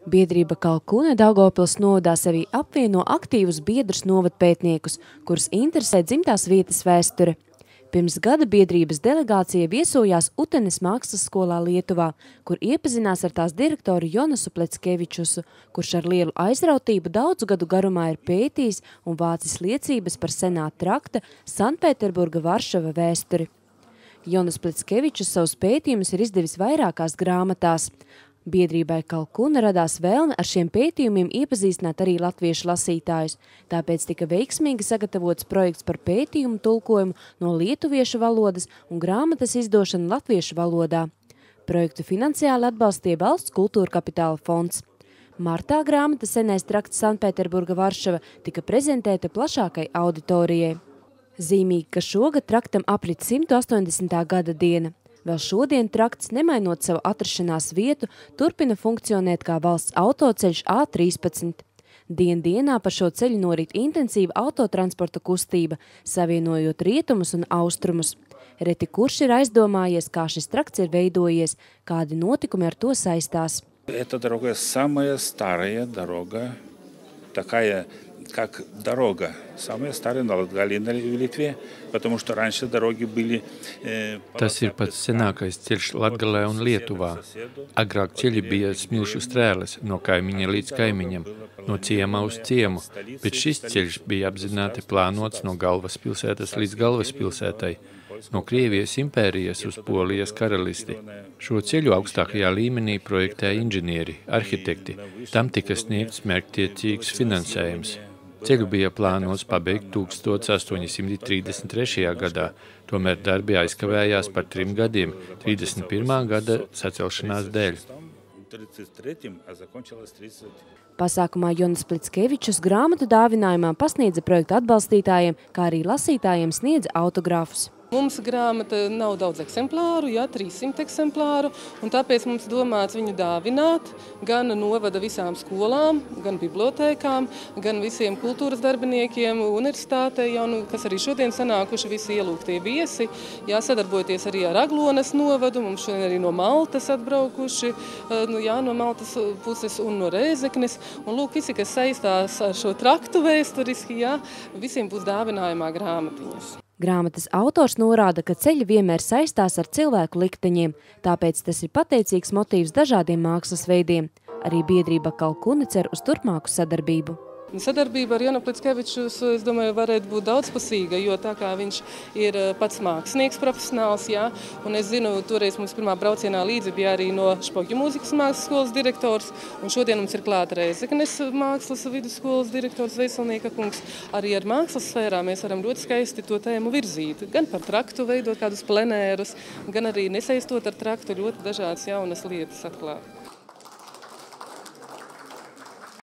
Biedrība Kalkune Daugavpils novadā sevī apvieno aktīvus biedrus novadpētniekus, kurus interesē dzimtās vietas vēsture. Pirms gada biedrības delegācija viesojās Utenes mākslas skolā Lietuvā, kur iepazinās ar tās direktoru Jonasu Pleckevičusu, kurš ar lielu aizrautību daudzu gadu garumā ir pētījis un vācis liecības par senā trakta Sanpēterburga Varšava vēsturi. Jonas Pleckevičus savus pētījumus ir izdevis vairākās grāmatās. Biedrībai Kalkune radās vēlme ar šiem pētījumiem iepazīstināt arī latviešu lasītājus, tāpēc tika veiksmīgi sagatavots projekts par pētījumu tulkojumu no lietuviešu valodas un grāmatas izdošanu latviešu valodā. Projektu finansiāli atbalstīja Valsts kultūra kapitāla fonds. Martā grāmata Senais trakts Sanpēterburga Varšava tika prezentēta plašākai auditorijai. Zīmīgi, ka šogad traktam aprit 180. gada diena. Vēl šodien trakts, nemainot savu atrašanās vietu, turpina funkcionēt kā valsts autoceļš A13. Dienā pa šo ceļu norit intensīva autotransporta kustība, savienojot rietumus un austrumus. Reti kurš ir aizdomājies, kā šis trakts ir veidojies, kādi notikumi ar to saistās. Эта дорога самая старая дорога, такая, как дорога, самая старая на Латгалии в Литве, потому что раньше дороги были... Tas ir pats senākais ceļš Latgalē un Lietuvā. Agrāk ceļi bija smilšu strēles no kaimiņa līdz kaimiņam, no ciema uz ciemu, bet šis ceļš bija apzināti plānots no galvaspilsētas līdz galvaspilsētai, no Krievijas impērijas uz Polijas karalisti. Šo ceļu augstākajā līmenī projektēja inženieri, arhitekti. Tam tika sniegts mērķtiecīgs finansējums. Ceļu bija plānots pabeigt 1833. gadā, tomēr darbi aizkavējās par 3 gadiem, 31. gada sacelšanās dēļ. Pasākumā Jonas Pleckevičus grāmatu dāvinājumā pasniedza projektu atbalstītājiem, kā arī lasītājiem sniedza autogrāfus. Mums grāmata nav daudz eksemplāru, 300 eksemplāru, un tāpēc mums domāts viņu dāvināt gan novada visām skolām, gan bibliotēkām, gan visiem kultūras darbiniekiem, universitātei, kas arī šodien sanākuši visi ielūgtie viesi. Sadarbojoties arī ar Aglonas novadu, mums šodien arī no Maltas atbraukuši, no Maltas puses un no Rēzeknes. Un lūk, visi, kas saistās ar šo traktu vēsturiski, visiem būs dāvinājumā grāmatiņas. Grāmatas autors norāda, ka ceļi vienmēr saistās ar cilvēku likteņiem, tāpēc tas ir pateicīgs motīvs dažādiem mākslas veidiem. Arī biedrība Kalkune cer uz turpmāku sadarbību. Sadarbība ar Jonu Pleckevičus, es domāju, varētu būt daudzpusīga, jo tā kā viņš ir pats mākslinieks profesionāls, un es zinu, toreiz mums pirmā braucienā līdzi bija arī no Špokļu mūzikas mākslas skolas direktors, un šodien mums ir klāta Rēzeknes mākslas vidusskolas direktors Veiselnieka kungs. Arī ar mākslas sfērā mēs varam ļoti skaisti to tēmu virzīt, gan par traktu veidot kādus plenērus, gan arī nesaistot ar traktu ļoti dažādas jaunas lietas atklāt.